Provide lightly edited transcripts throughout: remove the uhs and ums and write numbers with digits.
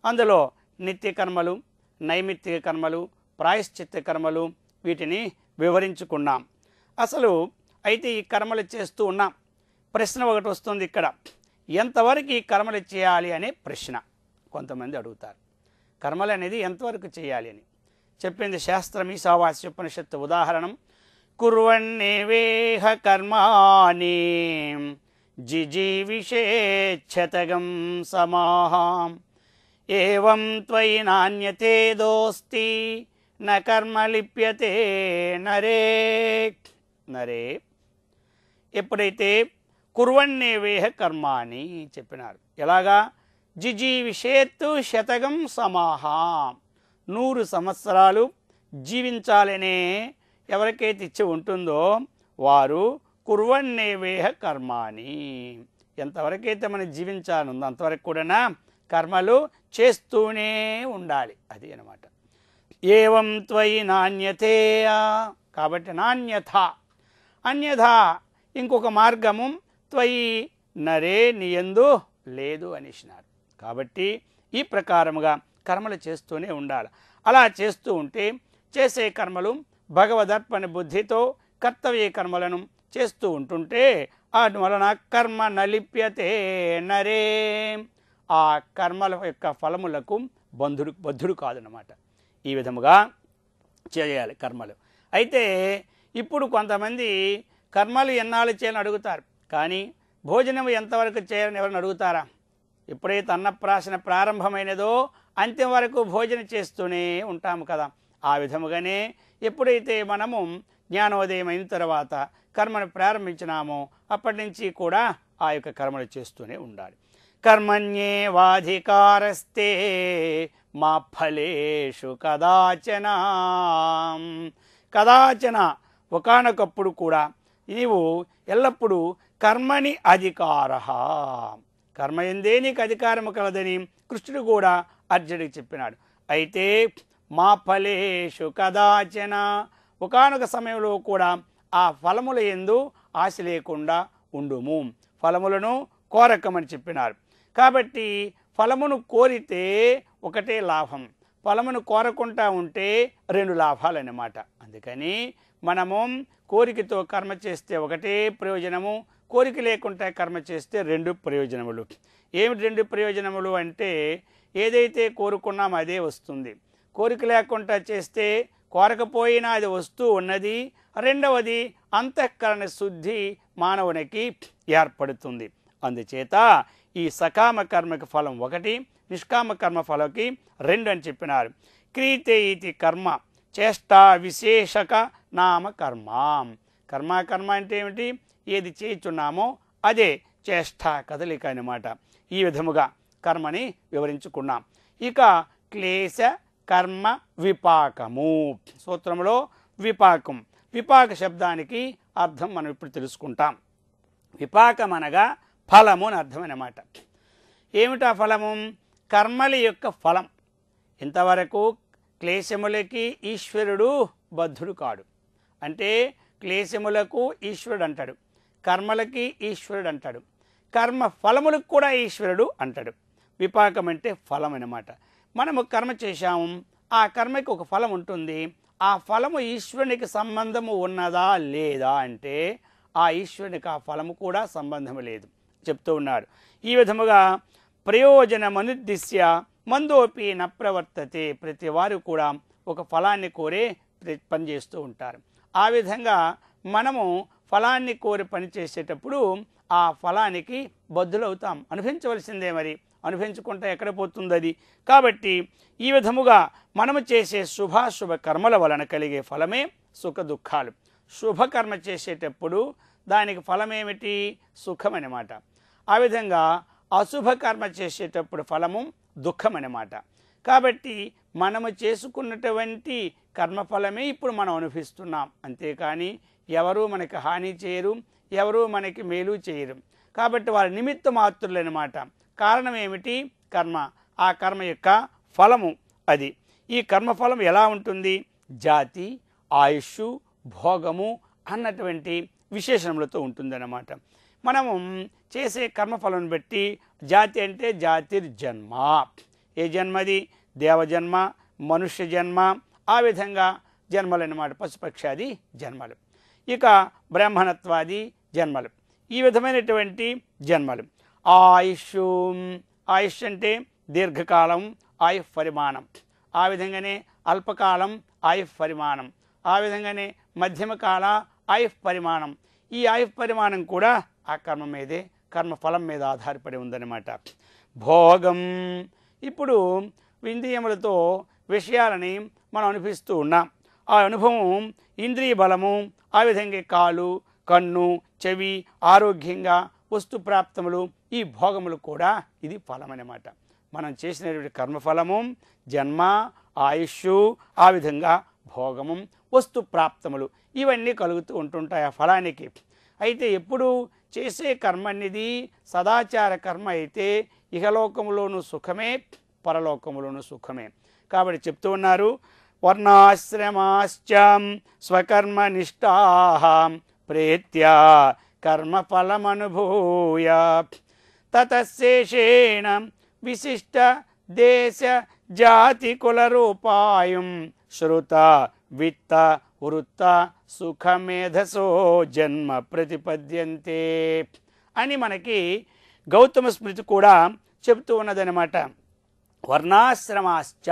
అందులో నిత్య కర్మలు, నైమిత్తిక కర్మలు, ప్రాయశ్చిత్త కర్మలు వీటిని వివరించుకున్నాం. అసలు అయితే ఈ కర్మలు చేస్తూ ఉన్నాం. ప్రశ్న ఒకటి వస్తుంది ఇక్కడ, ఎంతవరకు ఈ కర్మలు చేయాలి అనే ప్రశ్న కొంతమంది అడుగుతారు. కర్మలు అనేది ఎంతవరకు చేయాలి అని చెప్పింది శాస్త్రం. ఈశావాస్యోపనిషత్తు ఉదాహరణం, కుర్వన్నేవేహ కర్మాణి జిజీవిషేచ్ఛతగం సమాహం ఏవం త్వయి నాన్యతే దోస్తి న కర్మ లిప్యతే నరే. నరే ఎప్పుడైతే కుర్వన్నేవేహ కర్మాణి చెప్పినారు, ఎలాగా? జిజీవిషేత్తు శతగం సమాహం, 100 సంవత్సరాలు జీవించాలనే ఎవరికైతే ఇచ్చి ఉంటుందో వారు కుర్వన్నేవేహ కర్మాణి, ఎంతవరకైతే మనం జీవించానుందో అంతవరకు కూడా కర్మలు చేస్తూనే ఉండాలి. అది అన్నమాట. ఏవం త్వయి నాణ్యతే, కాబట్టి నాణ్యత అన్యథా ఇంకొక మార్గము త్వయి నరే నీయందు లేదు అనేసినారు. కాబట్టి ఈ ప్రకారముగా కర్మలు చేస్తూనే ఉండాలి. అలా చేస్తూ ఉంటే చేసే కర్మలు భగవదర్పణ బుద్ధితో కర్తవ్య కర్మలను చేస్తూ ఉంటుంటే అందువలన కర్మ నలిప్యతే నరే, ఆ కర్మల యొక్క ఫలములకు బద్ధుడు కాదన్నమాట. ఈ విధముగా చేయాలి కర్మలు. అయితే ఇప్పుడు కొంతమంది కర్మలు ఎన్నాళ్ళు చేయాలని అడుగుతారు, కానీ భోజనం ఎంతవరకు చేయాలని ఎవరిని అడుగుతారా? ఎప్పుడైతే అన్నప్రాసన ప్రారంభమైనదో అంత్యం వరకు భోజనం చేస్తూనే ఉంటాము కదా. ఆ విధముగానే ఎప్పుడైతే మనము జ్ఞానోదయం అయిన తర్వాత కర్మను ప్రారంభించినామో అప్పటి నుంచి కూడా ఆ యొక్క కర్మలు చేస్తూనే ఉండాలి. కర్మణ్యేవాధికారస్తే మా ఫలేషు కదాచన. కదాచన ఒకానొకప్పుడు కూడా నీవు ఎల్లప్పుడూ కర్మని అధికార, కర్మ ఎందే నీకు అధికారము కలదని కృష్ణుడు కూడా అర్జునుడికి చెప్పినాడు. అయితే మా ఫలేషు కదాచన, ఒకానొక సమయంలో కూడా ఆ ఫలముల యందు ఆశ లేకుండా ఉండుము, ఫలములను కోరకమని చెప్పినారు. కాబట్టి ఫలమును కోరితే ఒకటే లాభం, ఫలమును కోరకుండా ఉంటే 2 లాభాలు అన్నమాట. అందుకని మనము కోరికతో కర్మ చేస్తే ఒకటే ప్రయోజనము, కోరిక లేకుండా కర్మ చేస్తే 2 ప్రయోజనములు. ఏమిటి 2 ప్రయోజనములు అంటే, ఏదైతే కోరుకున్నామో అదే వస్తుంది. కోరిక లేకుండా చేస్తే కోరకపోయినా అది వస్తూ ఉన్నది. రెండవది అంతఃకరణ శుద్ధి మానవునికి ఏర్పడుతుంది. అందుచేత ఈ సకామ కర్మకి ఫలం 1, నిష్కామ కర్మ ఫలంకి 2 అని చెప్పినారు. క్రీతే ఇది కర్మ చేష్టా విశేషక నామ కర్మ. కర్మ అంటే ఏమిటి? ఏది చేయుచున్నామో అదే చేష్ట, కదలిక అన్నమాట. ఈ విధముగా కర్మని వివరించుకున్నాం. ఇక క్లేశ కర్మ విపాకము సూత్రంలో విపాకం, విపాక శబ్దానికి అర్థం మనం ఇప్పుడు తెలుసుకుంటాం. విపాకం అనగా ఫలము అని అర్థం అన్నమాట. ఏమిటా ఫలము? కర్మల యొక్క ఫలం. ఇంతవరకు క్లేశములకి ఈశ్వరుడు బద్ధుడు కాడు. అంటే క్లేశములకు ఈశ్వరుడు అంటాడు, కర్మలకి ఈశ్వరుడు అంటాడు, కర్మ ఫలములకు కూడా ఈశ్వరుడు అంటాడు. విపాకం అంటే ఫలం అన్నమాట. మనము కర్మ చేశాము, ఆ కర్మకి ఒక ఫలం ఉంటుంది. ఆ ఫలము ఈశ్వరునికి సంబంధము ఉన్నదా లేదా అంటే ఆ ఈశ్వరునికి ఆ ఫలము కూడా సంబంధం లేదు చెప్తూ ఉన్నాడు. ఈ విధముగా ప్రయోజనమనుద్దిశ్య మందోపి న ప్రవర్తతే, ప్రతి వారు కూడా ఒక ఫలాన్ని కోరే పనిచేస్తూ ఉంటారు. ఆ విధంగా మనము ఫలాన్ని కోరి పనిచేసేటప్పుడు ఆ ఫలానికి బద్ధులవుతాం, అనుభవించవలసిందే. మరి అనుభవించుకుంటే ఎక్కడ పోతుంది అది? కాబట్టి ఈ విధముగా మనము చేసే శుభాశుభ కర్మల వలన కలిగే ఫలమే సుఖ దుఃఖాలు. శుభకర్మ చేసేటప్పుడు దానికి ఫలమేమిటి? సుఖం అన్నమాట. ఆ విధంగా అశుభ కర్మ చేసేటప్పుడు ఫలము దుఃఖం అన్నమాట. కాబట్టి మనము చేసుకున్నటువంటి కర్మఫలమే ఇప్పుడు మనం అనుభవిస్తున్నాం. అంతేకాని ఎవరూ మనకి హాని చేయరు, ఎవరూ మనకి మేలు చేయరు. కాబట్టి వారి నిమిత్త మాత్రులు అన్నమాట. కారణం ఏమిటి? కర్మ. ఆ కర్మ యొక్క ఫలము అది. ఈ కర్మఫలం ఎలా ఉంటుంది? జాతి, ఆయుష్, భోగము అన్నటువంటి విశేషణములతో ఉంటుందన్నమాట. మనము చేసే కర్మఫలం బట్టి జాతి అంటే జాతిర్జన్మ, ఏ జన్మది? దేవజన్మ, మనుష్య జన్మ, ఆ విధంగా జన్మలు అన్నమాట, పశుపక్షాది జన్మలు. ఇక బ్రాహ్మణత్వాది జన్మలు, ఈ విధమైనటువంటి జన్మలు. ఆయుష్, ఆయుష్ అంటే దీర్ఘకాలం ఆయు పరిమాణం, ఆ విధంగానే అల్పకాలం ఆయు పరిమాణం, ఆ విధంగానే మధ్యమకాల ఆయు పరిమాణం. ఈ ఆయు పరిమాణం కూడా ఆ కర్మ మీదే, కర్మఫలం మీద ఆధారపడి ఉందన్నమాట. భోగం, ఇప్పుడు ఇంద్రియములతో విషయాలని మనం అనిపిస్తూ ఉన్నాం. ఆ అనుభవం ఇంద్రియ బలము, ఆ విధంగా కాలు, కన్ను, చెవి ఆరోగ్యంగా వస్తు ప్రాప్తములు, ఈ భోగములు కూడా ఇది ఫలం అన్నమాట. మనం చేసినటువంటి కర్మఫలము జన్మ, ఆయుష్, ఆ విధంగా భోగము, వస్తు ప్రాప్తములు ఇవన్నీ కలుగుతూ ఉంటుంటాయి ఆ ఫలానికి. అయితే ఎప్పుడు చేసే కర్మ అనేది సదాచార కర్మ అయితే ఇహలోకములోను సుఖమే, పరలోకములోను సుఖమే. కాబట్టి చెప్తూ ఉన్నారు, వర్ణాశ్రమాశ్చ స్వకర్మనిష్టాః ప్రేత్య కర్మఫలమనుభూయ తతశేషేణ విశిష్ట దేశ జాతి కులరూపాయం శ్రుత విత్త వృత్త సుఖమేధసో జన్మ ప్రతిపద్యంతే అని మనకి గౌతమ స్మృతి కూడా చెబుతూ ఉన్నదనమాట. వర్ణాశ్రమాశ్చ,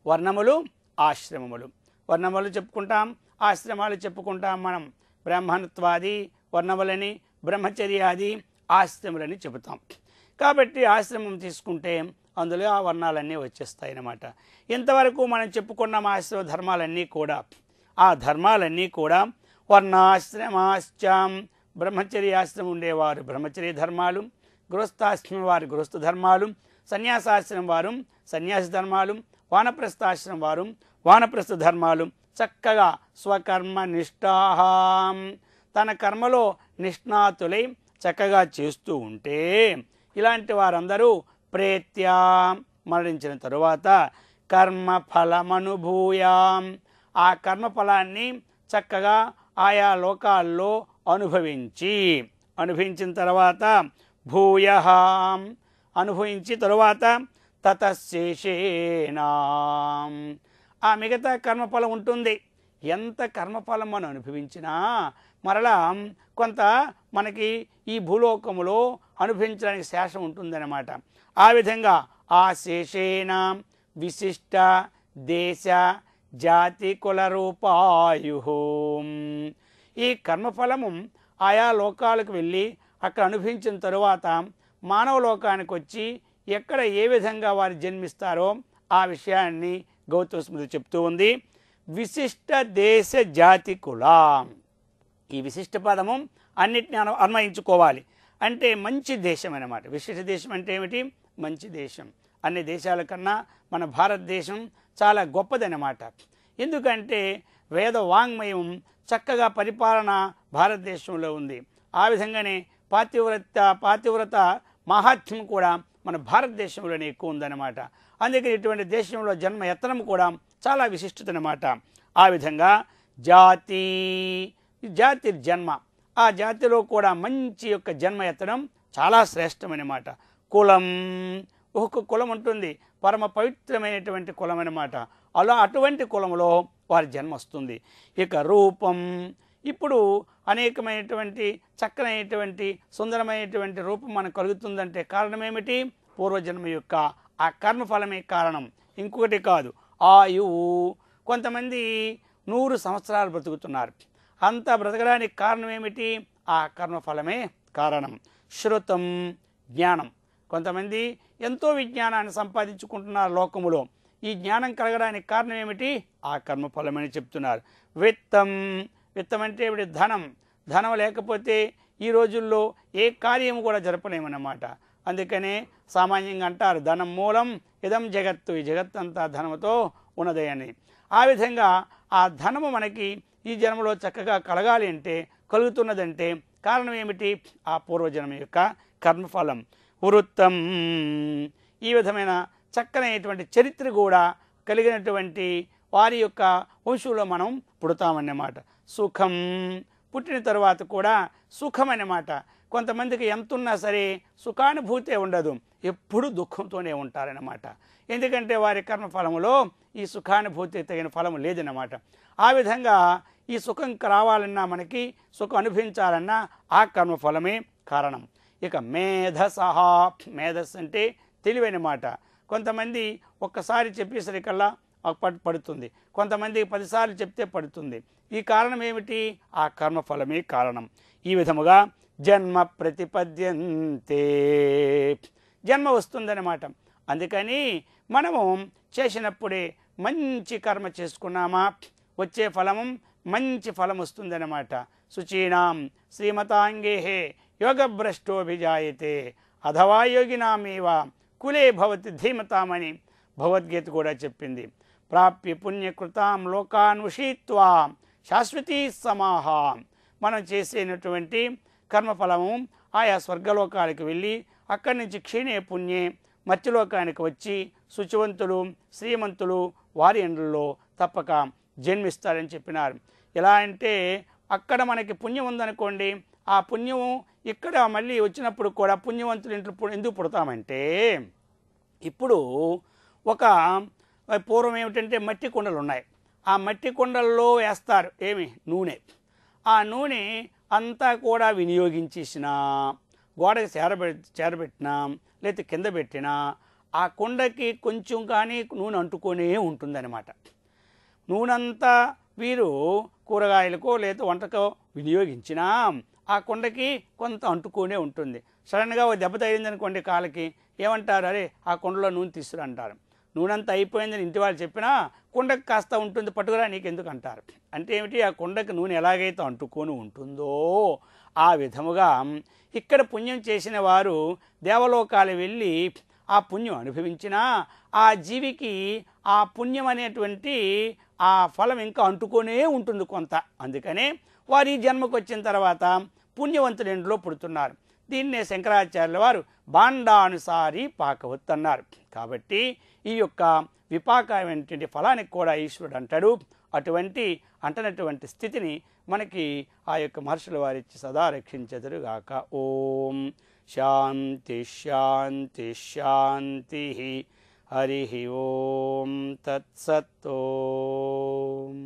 వర్ణములు ఆశ్రమములు, వర్ణములు చెప్పుకుంటాం, ఆశ్రమాలు చెప్పుకుంటాం. మనం బ్రాహ్మణత్వాది వర్ణములని, బ్రహ్మచర్యాది ఆశ్రములని చెబుతాం. కాబట్టి ఆశ్రమం తీసుకుంటే అందులో ఆ వర్ణాలన్నీ వచ్చేస్తాయి అన్నమాట. ఇంతవరకు మనం చెప్పుకున్న ఆశ్రమ ధర్మాలన్నీ కూడా, ఆ ధర్మాలన్నీ కూడా వర్ణాశ్రమాశ్చం, బ్రహ్మచర్యాశ్రమం ఉండేవారు బ్రహ్మచర్య ధర్మాలు, గృహస్థాశ్రమం వారు గృహస్థ ధర్మాలు, సన్యాసాశ్రమం వారు సన్యాసి ధర్మాలు, వానప్రస్థాశ్రమం వారు వానప్రస్థ ధర్మాలు చక్కగా స్వకర్మ నిష్ఠాం, తన కర్మలో నిష్ణాతులై చక్కగా చేస్తూ ఉంటే ఇలాంటి వారందరూ ప్రేత్యా మరణించిన తరువాత కర్మఫలమనుభూయాం, ఆ కర్మఫలాన్ని చక్కగా ఆయా లోకాల్లో అనుభవించిన తర్వాత భూయః అనుభవించి తరువాత తతశేషేనా ఆ మిగతా కర్మఫలం ఉంటుంది. ఎంత కర్మఫలం మనం అనుభవించినా మరలా కొంత మనకి ఈ భూలోకములో అనుభవించడానికి శేషం ఉంటుందన్నమాట. ఆ విధంగా ఆ శేషేణ విశిష్ట దేశ జాతి కుల రూపాయు, ఈ కర్మఫలము ఆయా లోకాలకు వెళ్ళి అక్కడ అనుభవించిన తరువాత మానవ లోకానికి వచ్చి ఎక్కడ ఏ విధంగా వారు జన్మిస్తారో ఆ విషయాన్ని గౌతమ స్మృతి చెప్తూ ఉంది. విశిష్ట దేశ జాతి కుల, ఈ విశిష్ట పదము అన్నిటిని అన్వయించుకోవాలి. అంటే మంచి దేశం అన్నమాట. విశిష్ట దేశం అంటే ఏమిటి? మంచి దేశం. అన్ని దేశాల కన్నా మన భారతదేశం చాలా గొప్పదన్నమాట. ఎందుకంటే వేద వాంగ్మయం చక్కగా పరిపాలన భారతదేశంలో ఉంది. ఆ విధంగానే పాతివ్రత మహాత్మ్యం కూడా మన భారతదేశంలోనే ఎక్కువ ఉందన్నమాట. అందుకని ఇటువంటి దేశంలో జన్మ ఎత్తడం కూడా చాలా విశిష్టత అన్నమాట. ఆ విధంగా జాతి జన్మ, ఆ జాతిలో కూడా మంచి యొక్క జన్మ ఎత్తడం చాలా శ్రేష్టమన్నమాట. కులం, ఒక్కొక్క కులం ఉంటుంది, పరమ పవిత్రమైనటువంటి కులం అన్నమాట. అలా అటువంటి కులంలో వారి జన్మ వస్తుంది. ఇక రూపం, ఇప్పుడు అనేకమైనటువంటి చక్కనైనటువంటి సుందరమైనటువంటి రూపం మనకు కలుగుతుందంటే కారణం ఏమిటి? పూర్వజన్మ యొక్క ఆ కర్మఫలమే కారణం, ఇంకొకటి కాదు. ఆయువు, కొంతమంది 100 సంవత్సరాలు బ్రతుకుతున్నారు. అంతా బ్రతకడానికి కారణం ఏమిటి? ఆ కర్మఫలమే కారణం. శృతం, జ్ఞానం, కొంతమంది ఎంతో విజ్ఞానాన్ని సంపాదించుకుంటున్నారు లోకములో. ఈ జ్ఞానం కలగడానికి కారణం ఏమిటి? ఆ కర్మఫలమని చెప్తున్నారు. విత్తం, విత్తం అంటే ఏమిటి? ధనం. ధనం లేకపోతే ఈ రోజుల్లో ఏ కార్యము కూడా జరపలేమన్నమాట. అందుకనే సామాన్యంగా అంటారు, ధనం మూలం ఇదం జగత్తు, ఈ జగత్తంతా ధనముతో ఉన్నదే అని. ఆ విధంగా ఆ ధనము మనకి ఈ జన్మలో చక్కగా కలగాలి అంటే, కలుగుతున్నదంటే కారణం ఏమిటి? ఆ పూర్వజన్మ యొక్క కర్మఫలం. వృత్తం, ఈ విధమైన చక్కనైనటువంటి చరిత్ర కూడా కలిగినటువంటి వారి యొక్క వంశంలో మనం పుడతామన్నమాట. సుఖం, పుట్టిన తర్వాత కూడా సుఖం అన్నమాట. కొంతమందికి ఎంతున్నా సరే సుఖానుభూతే ఉండదు, ఎప్పుడూ దుఃఖంతోనే ఉంటారన్నమాట. ఎందుకంటే వారి కర్మఫలములో ఈ సుఖానుభూతి తగిన ఫలము లేదన్నమాట. ఆ విధంగా ఈ సుఖం రావాలన్నా, మనకి సుఖం అనుభవించాలన్నా ఆ కర్మఫలమే కారణం. ఇక మేధసహ, మేధస్సు అంటే తెలివైన మాట. కొంతమంది ఒక్కసారి చెప్పేసరికల్లా పడుతుంది, కొంతమందికి 10 సార్లు చెప్తే పడుతుంది. ఈ కారణం ఏమిటి? ఆ కర్మఫలమే కారణం. ఈ విధముగా జన్మ ప్రతిపద్యంతే, జన్మ వస్తుందన్నమాట. అందుకని మనము చేసినప్పుడే మంచి కర్మ చేసుకున్నామా, వచ్చే ఫలము మంచి ఫలం వస్తుందన్నమాట. శుచీనాం శ్రీమతాంగేహే యోగభ్రష్టోభిజాయతే అథవా యోగినామేవ కులే భవతి ధీమతామని భగవద్గీత కూడా చెప్పింది. ప్రాప్య పుణ్యకృతాం లోకాన్ ఉషిత్వా శాశ్వతీ సమాహ, మనం చేసేటువంటి కర్మఫలము ఆయా స్వర్గలోకాలకు వెళ్ళి అక్కడి నుంచి క్షీణే పుణ్యే మత్స్యలోకానికి వచ్చి శుచివంతులు శ్రీమంతులు వారి ఎండ్లలో తప్పక జన్మిస్తారని చెప్పినారు. ఎలా అంటే అక్కడ మనకి పుణ్యం ఉందనుకోండి, ఆ పుణ్యం ఇక్కడ మళ్ళీ వచ్చినప్పుడు కూడా పుణ్యవంతుల ఇంట్లో ఎందుకు పుడతామంటే, ఇప్పుడు ఒక పూర్వం ఏమిటంటే మట్టి కుండలు ఉన్నాయి, ఆ మట్టి కుండల్లో వేస్తారు ఏమి నూనె. ఆ నూనె అంతా కూడా వినియోగించేసినా, గోడకి చేరబెట్టినా లేకపోతే కింద పెట్టినా ఆ కుండకి కొంచెం కానీ నూనె అంటుకొనే ఉంటుందన్నమాట. నూనెంతా వీరు కూరగాయలకో లేదా వంటకో వినియోగించినా ఆ కుండకి కొంత అంటుకొనే ఉంటుంది. సడన్గా ఓ దెబ్బ తగిలిందనుకోండి కాళ్ళకి, ఏమంటారు? అరే ఆ కుండలో నూనె తీసుకురా అంటారు. నూనె అంతా అయిపోయిందని ఇంటి వాళ్ళు చెప్పినా కుండకు కాస్త ఉంటుంది, పట్టుకురా నీకెందుకు అంటారు. అంటే ఏమిటి? ఆ కుండకి నూనె ఎలాగైతే అంటుకొని ఉంటుందో ఆ విధముగా ఇక్కడ పుణ్యం చేసిన వారు దేవలోకాలు వెళ్ళి ఆ పుణ్యం అనుభవించినా ఆ జీవికి ఆ పుణ్యం అనేటువంటి ఆ ఫలం ఇంకా అంటుకొనే ఉంటుంది కొంత. అందుకనే వారి జన్మకు వచ్చిన తర్వాత పుణ్యవంతుల ఇంట్లో పుడుతున్నారు. దీన్నే శంకరాచార్యుల వారు బాండానుసారి పాకవత్ అన్నారు. కాబట్టి ఈ యొక్క విపాకమైనటువంటి ఫలానికి కూడా ఈశ్వరుడు అంటాడు. అటువంటి అంటనటువంటి స్థితిని మనకి ఆ యొక్క మహర్షుల వారిచ్చి సదా రక్షించెదరుగాక. ఓం శాంతి శాంతి శాంతి. హరి ఓం తత్సత్. ఓం.